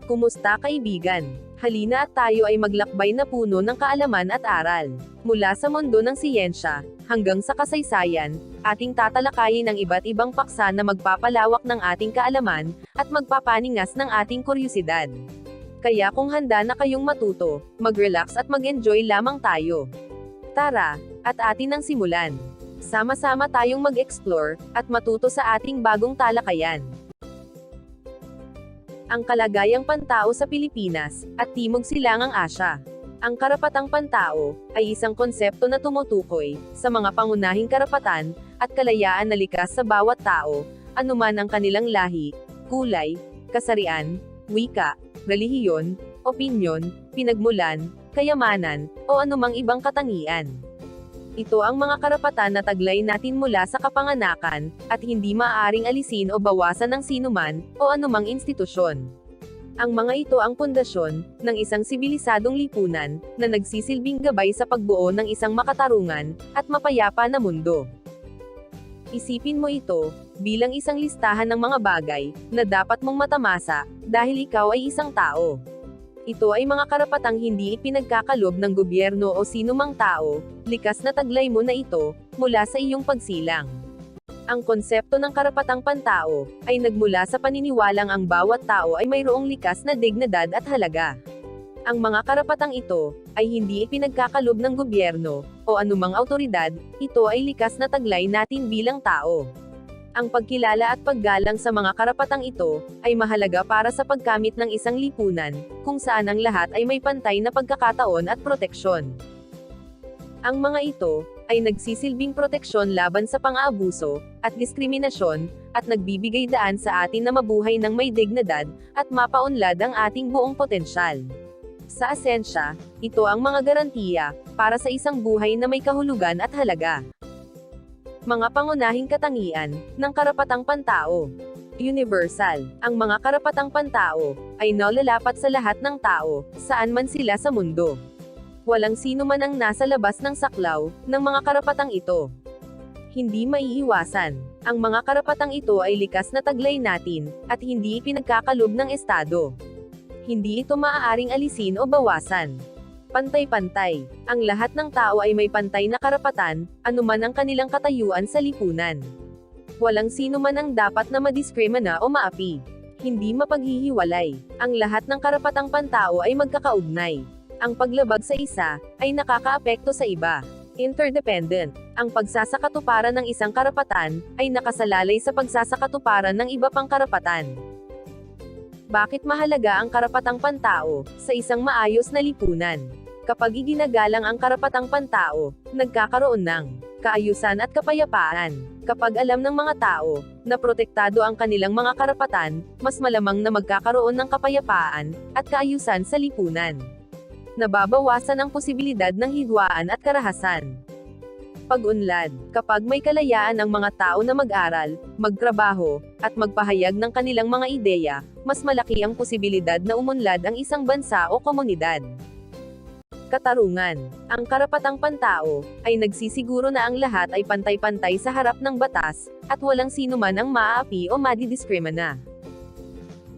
Kumusta kaibigan? Halina at tayo ay maglakbay na puno ng kaalaman at aral. Mula sa mundo ng siyensya, hanggang sa kasaysayan, ating tatalakayin ang iba't ibang paksa na magpapalawak ng ating kaalaman, at magpapaningas ng ating kuryosidad. Kaya kung handa na kayong matuto, mag-relax at mag-enjoy lamang tayo. Tara, at atin ang simulan. Sama-sama tayong mag-explore, at matuto sa ating bagong talakayan. Ang kalagayang pantao sa Pilipinas, at Timog Silangang Asya. Ang karapatang pantao, ay isang konsepto na tumutukoy, sa mga pangunahing karapatan, at kalayaan na likas sa bawat tao, anuman ang kanilang lahi, kulay, kasarian, wika, relihiyon, opinyon, pinagmulan, kayamanan, o anumang ibang katangian. Ito ang mga karapatan na taglay natin mula sa kapanganakan, at hindi maaaring alisin o bawasan ng sinuman, o anumang institusyon. Ang mga ito ang pundasyon, ng isang sibilisadong lipunan, na nagsisilbing gabay sa pagbuo ng isang makatarungan, at mapayapa na mundo. Isipin mo ito, bilang isang listahan ng mga bagay, na dapat mong matamasa, dahil ikaw ay isang tao. Ito ay mga karapatang hindi ipinagkakalob ng gobyerno o sinumang tao, likas na taglay mo na ito, mula sa iyong pagsilang. Ang konsepto ng karapatang pantao, ay nagmula sa paniniwalang ang bawat tao ay mayroong likas na dignidad at halaga. Ang mga karapatang ito, ay hindi ipinagkakalob ng gobyerno, o anumang awtoridad, ito ay likas na taglay natin bilang tao. Ang pagkilala at paggalang sa mga karapatang ito, ay mahalaga para sa pagkamit ng isang lipunan, kung saan ang lahat ay may pantay na pagkakataon at proteksyon. Ang mga ito, ay nagsisilbing proteksyon laban sa pang-aabuso, at diskriminasyon, at nagbibigay daan sa atin na mabuhay ng may dignidad, at mapaunlad ang ating buong potensyal. Sa asensya, ito ang mga garantiya, para sa isang buhay na may kahulugan at halaga. Mga pangunahing katangian, ng karapatang pantao. Universal. Ang mga karapatang pantao, ay nalalapat sa lahat ng tao, saan man sila sa mundo. Walang sino man ang nasa labas ng saklaw, ng mga karapatang ito. Hindi maiiwasan. Ang mga karapatang ito ay likas na taglay natin, at hindi ipinagkakalob ng Estado. Hindi ito maaaring alisin o bawasan. Pantay-pantay. Ang lahat ng tao ay may pantay na karapatan, anuman ang kanilang katayuan sa lipunan. Walang sino man ang dapat na madiskrimina o maapi. Hindi mapaghihiwalay. Ang lahat ng karapatang pantao ay magkakaugnay. Ang paglabag sa isa, ay nakakaapekto sa iba. Interdependent. Ang pagsasakatuparan ng isang karapatan, ay nakasalalay sa pagsasakatuparan ng iba pang karapatan. Bakit mahalaga ang karapatang pantao, sa isang maayos na lipunan? Kapag iginagalang ang karapatang pantao, nagkakaroon ng kaayusan at kapayapaan. Kapag alam ng mga tao, na protektado ang kanilang mga karapatan, mas malamang na magkakaroon ng kapayapaan, at kaayusan sa lipunan. Nababawasan ang posibilidad ng hidwaan at karahasan. Pag-unlad. Kapag may kalayaan ang mga tao na mag-aral, magtrabaho, at magpahayag ng kanilang mga ideya, mas malaki ang posibilidad na umunlad ang isang bansa o komunidad. Katarungan. Ang karapatang pantao, ay nagsisiguro na ang lahat ay pantay-pantay sa harap ng batas, at walang sino man ang maaapi o madidiskrimina.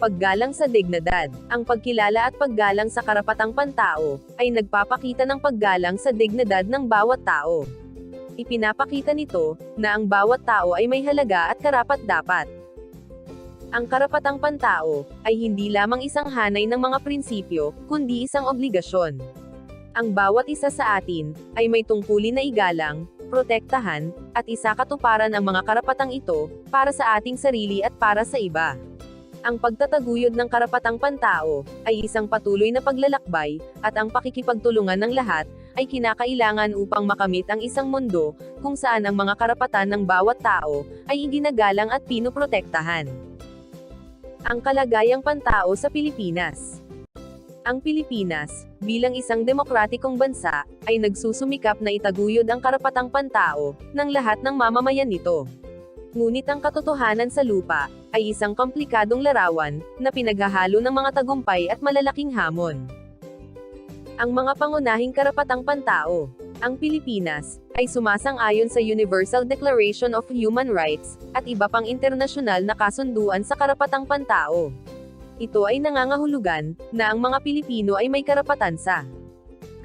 Paggalang sa dignidad. Ang pagkilala at paggalang sa karapatang pantao, ay nagpapakita ng paggalang sa dignidad ng bawat tao. Ipinapakita nito, na ang bawat tao ay may halaga at karapat-dapat. Ang karapatang pantao, ay hindi lamang isang hanay ng mga prinsipyo, kundi isang obligasyon. Ang bawat isa sa atin, ay may tungkulin na igalang, protektahan, at isakatuparan ang mga karapatang ito, para sa ating sarili at para sa iba. Ang pagtataguyod ng karapatang pantao, ay isang patuloy na paglalakbay, at ang pakikipagtulungan ng lahat, ay kinakailangan upang makamit ang isang mundo, kung saan ang mga karapatan ng bawat tao, ay iginagalang at pinoprotektahan. Ang kalagayang pantao sa Pilipinas. Ang Pilipinas, bilang isang demokratikong bansa, ay nagsusumikap na itaguyod ang karapatang pantao, ng lahat ng mamamayan nito. Ngunit ang katotohanan sa lupa, ay isang komplikadong larawan, na pinaghahalo ng mga tagumpay at malalaking hamon. Ang mga pangunahing karapatang pantao. Ang Pilipinas, ay sumasang-ayon sa Universal Declaration of Human Rights, at iba pang internasyonal na kasunduan sa karapatang pantao. Ito ay nangangahulugan na ang mga Pilipino ay may karapatan sa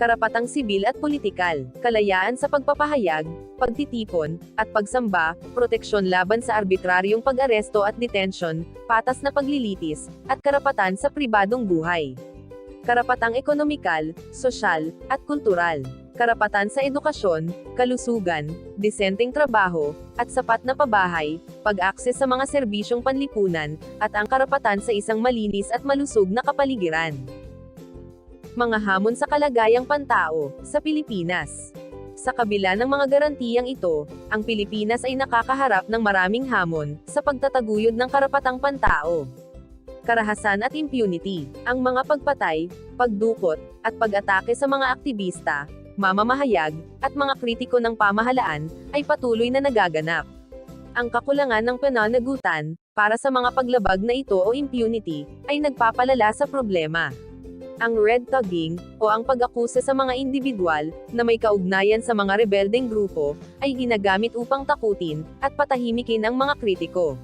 karapatang sibil at politikal, kalayaan sa pagpapahayag, pagtitipon, at pagsamba, proteksyon laban sa arbitraryong pag-aresto at detention, patas na paglilitis, at karapatan sa pribadong buhay. Karapatang ekonomikal, sosyal, at kultural. Karapatan sa edukasyon, kalusugan, disenteng trabaho, at sapat na pabahay, pag-akses sa mga serbisyong panlipunan, at ang karapatan sa isang malinis at malusog na kapaligiran. Mga hamon sa kalagayang pantao sa Pilipinas. Sa kabila ng mga garantiyang ito, ang Pilipinas ay nakakaharap ng maraming hamon sa pagtataguyod ng karapatang pantao. Karahasan at impunity, ang mga pagpatay, pagdukot, at pag-atake sa mga aktivista, mamamahayag, at mga kritiko ng pamahalaan, ay patuloy na nagaganap. Ang kakulangan ng pananagutan, para sa mga paglabag na ito o impunity, ay nagpapalala sa problema. Ang red tagging, o ang pag-akusa sa mga individual, na may kaugnayan sa mga rebeldeng grupo, ay ginagamit upang takutin, at patahimikin ang mga kritiko.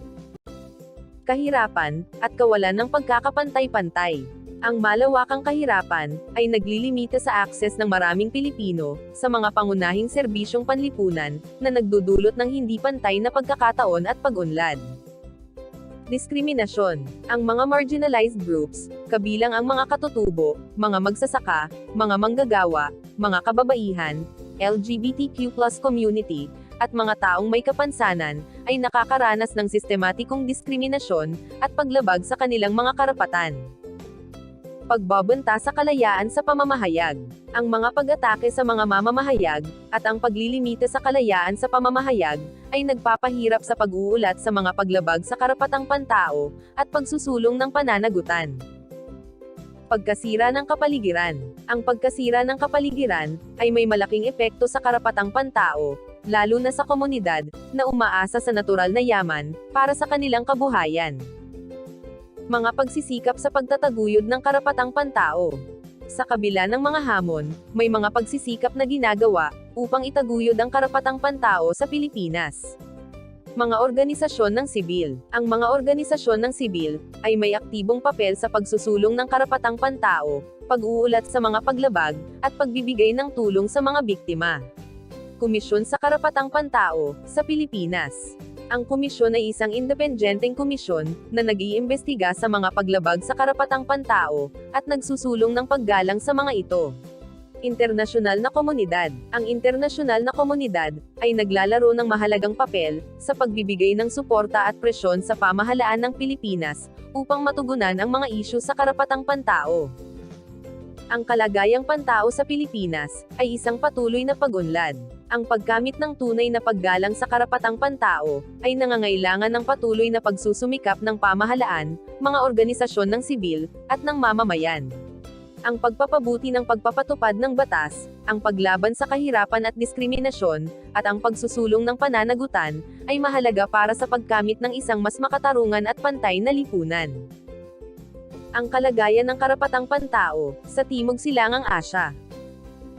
Kahirapan, at kawalan ng pagkakapantay-pantay. Ang malawakang kahirapan, ay naglilimita sa akses ng maraming Pilipino, sa mga pangunahing serbisyong panlipunan, na nagdudulot ng hindi pantay na pagkakataon at pag-unlad. Diskriminasyon. Ang mga marginalized groups, kabilang ang mga katutubo, mga magsasaka, mga manggagawa, mga kababaihan, LGBTQ+ community, at mga taong may kapansanan, ay nakakaranas ng sistematikong diskriminasyon, at paglabag sa kanilang mga karapatan. Pagbabanta sa kalayaan sa pamamahayag. Ang mga pag-atake sa mga mamamahayag, at ang paglilimita sa kalayaan sa pamamahayag, ay nagpapahirap sa pag-uulat sa mga paglabag sa karapatang pantao, at pagsusulong ng pananagutan. Pagkasira ng kapaligiran. Ang pagkasira ng kapaligiran, ay may malaking epekto sa karapatang pantao, lalo na sa komunidad, na umaasa sa natural na yaman, para sa kanilang kabuhayan. Mga pagsisikap sa pagtataguyod ng karapatang pantao. Sa kabila ng mga hamon, may mga pagsisikap na ginagawa, upang itaguyod ang karapatang pantao sa Pilipinas. Mga organisasyon ng sibil. Ang mga organisasyon ng sibil, ay may aktibong papel sa pagsusulong ng karapatang pantao, pag-uulat sa mga paglabag, at pagbibigay ng tulong sa mga biktima. Komisyon sa Karapatang Pantao, sa Pilipinas. Ang komisyon ay isang independenteng komisyon, na nag-iimbestiga sa mga paglabag sa karapatang pantao, at nagsusulong ng paggalang sa mga ito. Internasyonal na komunidad. Ang internasyonal na komunidad, ay naglalaro ng mahalagang papel, sa pagbibigay ng suporta at presyon sa pamahalaan ng Pilipinas, upang matugunan ang mga isyu sa karapatang pantao. Ang kalagayang pantao sa Pilipinas, ay isang patuloy na pag-unlad. Ang paggamit ng tunay na paggalang sa karapatang pantao, ay nangangailangan ng patuloy na pagsusumikap ng pamahalaan, mga organisasyon ng sibil, at ng mamamayan. Ang pagpapabuti ng pagpapatupad ng batas, ang paglaban sa kahirapan at diskriminasyon, at ang pagsusulong ng pananagutan, ay mahalaga para sa pagkamit ng isang mas makatarungan at pantay na lipunan. Ang kalagayan ng karapatang pantao, sa Timog Silangang Asya.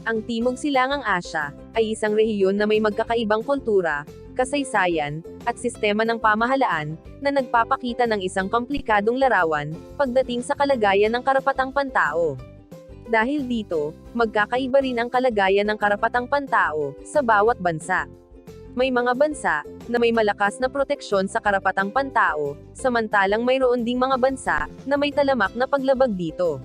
Ang Timog Silangang Asya, ay isang rehiyon na may magkakaibang kultura, kasaysayan, at sistema ng pamahalaan, na nagpapakita ng isang komplikadong larawan, pagdating sa kalagayan ng karapatang pantao. Dahil dito, magkakaiba rin ang kalagayan ng karapatang pantao, sa bawat bansa. May mga bansa, na may malakas na proteksyon sa karapatang pantao, samantalang mayroon ding mga bansa, na may talamak na paglabag dito.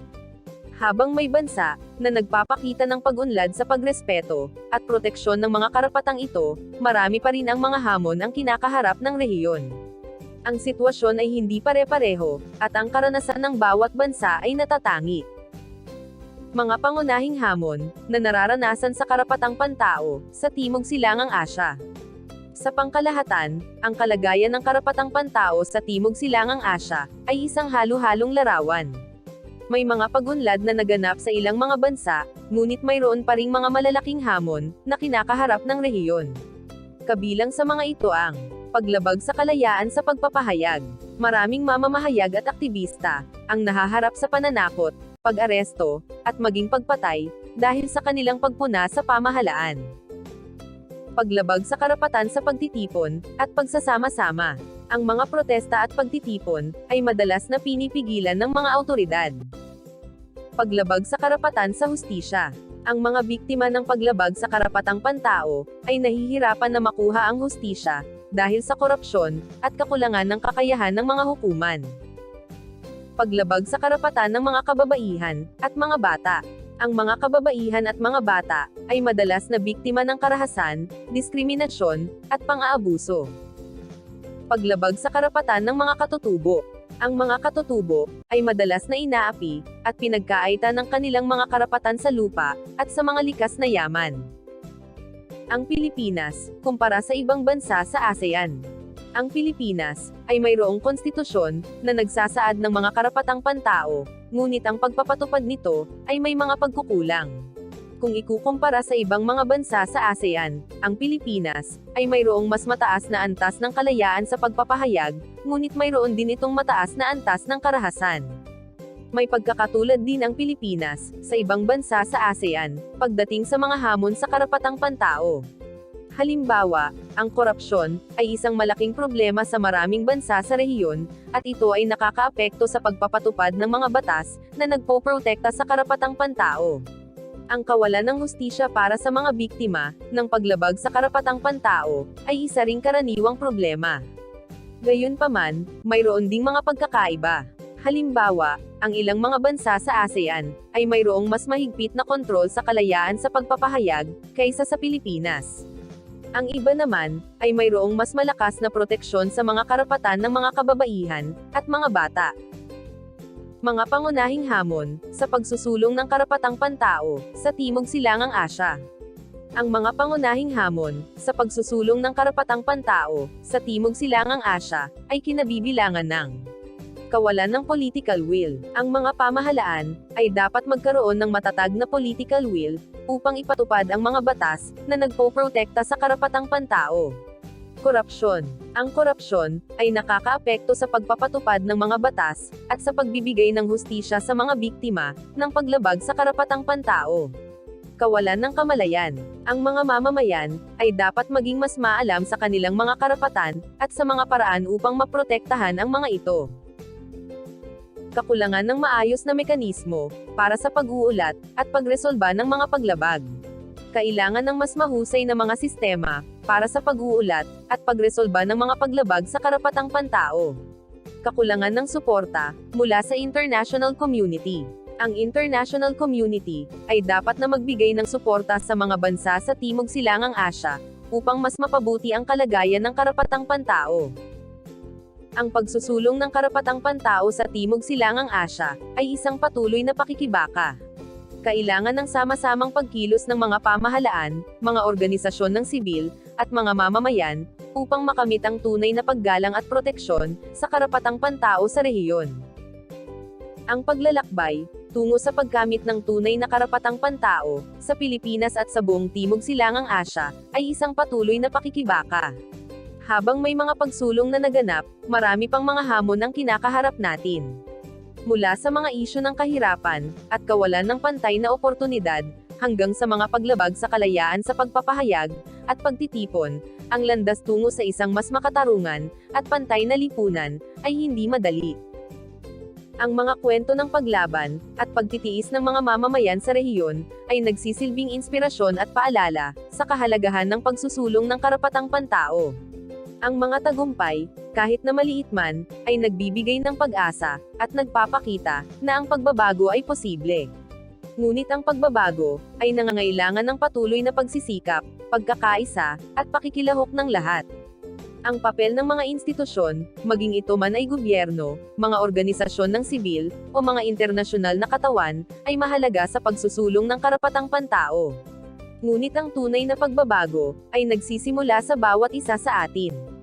Habang may bansa, na nagpapakita ng pag-unlad sa pagrespeto, at proteksyon ng mga karapatang ito, marami pa rin ang mga hamon ang kinakaharap ng rehiyon. Ang sitwasyon ay hindi pare-pareho, at ang karanasan ng bawat bansa ay natatangi. Mga pangunahing hamon, na nararanasan sa karapatang pantao, sa Timog Silangang Asya. Sa pangkalahatan, ang kalagayan ng karapatang pantao sa Timog Silangang Asya, ay isang halo-halong larawan. May mga pag-unlad na naganap sa ilang mga bansa, ngunit mayroon pa ring mga malalaking hamon, na kinakaharap ng rehiyon. Kabilang sa mga ito ang paglabag sa kalayaan sa pagpapahayag. Maraming mamamahayag at aktivista, ang nahaharap sa pananakot, pag-aresto, at maging pagpatay, dahil sa kanilang pagpuna sa pamahalaan. Paglabag sa karapatan sa pagtitipon, at pagsasama-sama. Ang mga protesta at pagtitipon ay madalas na pinipigilan ng mga awtoridad. Paglabag sa karapatan sa hustisya. Ang mga biktima ng paglabag sa karapatang pantao ay nahihirapan na makuha ang hustisya dahil sa korupsyon at kakulangan ng kakayahan ng mga hukuman. Paglabag sa karapatan ng mga kababaihan at mga bata. Ang mga kababaihan at mga bata ay madalas na biktima ng karahasan, diskriminasyon, at pang-aabuso. Paglabag sa karapatan ng mga katutubo. Ang mga katutubo ay madalas na inaapi at pinagkaitan ng kanilang mga karapatan sa lupa at sa mga likas na yaman. Ang Pilipinas, kumpara sa ibang bansa sa ASEAN. Ang Pilipinas ay mayroong konstitusyon na nagsasaad ng mga karapatang pantao, ngunit ang pagpapatupad nito ay may mga pagkukulang. Kung ikukumpara sa ibang mga bansa sa ASEAN, ang Pilipinas ay mayroong mas mataas na antas ng kalayaan sa pagpapahayag, ngunit mayroon din itong mataas na antas ng karahasan. May pagkakatulad din ang Pilipinas sa ibang bansa sa ASEAN pagdating sa mga hamon sa karapatang pantao. Halimbawa, ang korupsyon ay isang malaking problema sa maraming bansa sa rehiyon, at ito ay nakakaapekto sa pagpapatupad ng mga batas na nagpoprotekta sa karapatang pantao. Ang kawalan ng hustisya para sa mga biktima ng paglabag sa karapatang pantao ay isa ring karaniwang problema. Gayunpaman, mayroon ding mga pagkakaiba. Halimbawa, ang ilang mga bansa sa ASEAN ay mayroong mas mahigpit na kontrol sa kalayaan sa pagpapahayag kaysa sa Pilipinas. Ang iba naman ay mayroong mas malakas na proteksyon sa mga karapatan ng mga kababaihan at mga bata. Mga pangunahing hamon sa pagsusulong ng karapatang pantao sa Timog Silangang Asya. Ang mga pangunahing hamon sa pagsusulong ng karapatang pantao sa Timog Silangang Asya ay kinabibilangan ng kawalan ng political will. Ang mga pamahalaan ay dapat magkaroon ng matatag na political will upang ipatupad ang mga batas na nagpoprotekta sa karapatang pantao. Korupsyon. Ang korupsyon ay nakakaapekto sa pagpapatupad ng mga batas at sa pagbibigay ng hustisya sa mga biktima ng paglabag sa karapatang pantao. Kawalan ng kamalayan. Ang mga mamamayan ay dapat maging mas maalam sa kanilang mga karapatan at sa mga paraan upang maprotektahan ang mga ito. Kakulangan ng maayos na mekanismo para sa pag-uulat at pagresolba ng mga paglabag. Kailangan ng mas mahusay na mga sistema para sa pag-uulat at pagresolba ng mga paglabag sa karapatang pantao. Kakulangan ng suporta mula sa international community. Ang international community ay dapat na magbigay ng suporta sa mga bansa sa Timog Silangang Asya upang mas mapabuti ang kalagayan ng karapatang pantao. Ang pagsusulong ng karapatang pantao sa Timog Silangang Asya ay isang patuloy na pakikibaka. Kailangan ng sama-samang pagkilos ng mga pamahalaan, mga organisasyon ng sibil, at mga mamamayan, upang makamit ang tunay na paggalang at proteksyon sa karapatang pantao sa rehiyon. Ang paglalakbay tungo sa pagkamit ng tunay na karapatang pantao sa Pilipinas at sa buong Timog Silangang Asya ay isang patuloy na pakikibaka. Habang may mga pagsulong na naganap, marami pang mga hamon ang kinakaharap natin. Mula sa mga isyu ng kahirapan at kawalan ng pantay na oportunidad, hanggang sa mga paglabag sa kalayaan sa pagpapahayag at pagtitipon, ang landas tungo sa isang mas makatarungan at pantay na lipunan ay hindi madali. Ang mga kwento ng paglaban at pagtitiis ng mga mamamayan sa rehiyon ay nagsisilbing inspirasyon at paalala sa kahalagahan ng pagsusulong ng karapatang pantao. Ang mga tagumpay, kahit na maliit man, ay nagbibigay ng pag-asa at nagpapakita na ang pagbabago ay posible. Ngunit ang pagbabago ay nangangailangan ng patuloy na pagsisikap, pagkakaisa, at pakikilahok ng lahat. Ang papel ng mga institusyon, maging ito man ay gobyerno, mga organisasyon ng sibil, o mga internasyonal na katawan, ay mahalaga sa pagsusulong ng karapatang pantao. Ngunit ang tunay na pagbabago ay nagsisimula sa bawat isa sa atin.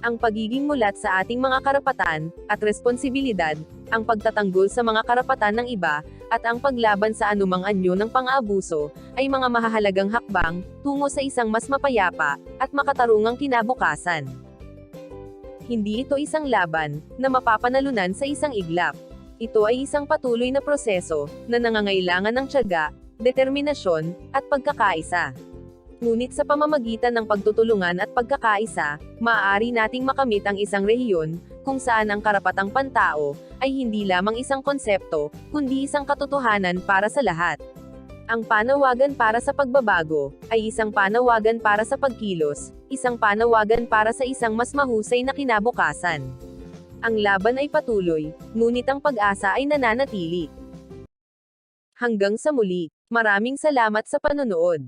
Ang pagiging mulat sa ating mga karapatan at responsibilidad, ang pagtatanggol sa mga karapatan ng iba, at ang paglaban sa anumang anyo ng pang-aabuso, ay mga mahahalagang hakbang tungo sa isang mas mapayapa at makatarungang kinabukasan. Hindi ito isang laban na mapapanalunan sa isang iglap. Ito ay isang patuloy na proseso na nangangailangan ng tiyaga, determinasyon, at pagkakaisa. Ngunit sa pamamagitan ng pagtutulungan at pagkakaisa, maaari nating makamit ang isang rehiyon, kung saan ang karapatang pantao, ay hindi lamang isang konsepto, kundi isang katotohanan para sa lahat. Ang panawagan para sa pagbabago, ay isang panawagan para sa pagkilos, isang panawagan para sa isang mas mahusay na kinabukasan. Ang laban ay patuloy, ngunit ang pag-asa ay nananatili. Hanggang sa muli, maraming salamat sa panonood.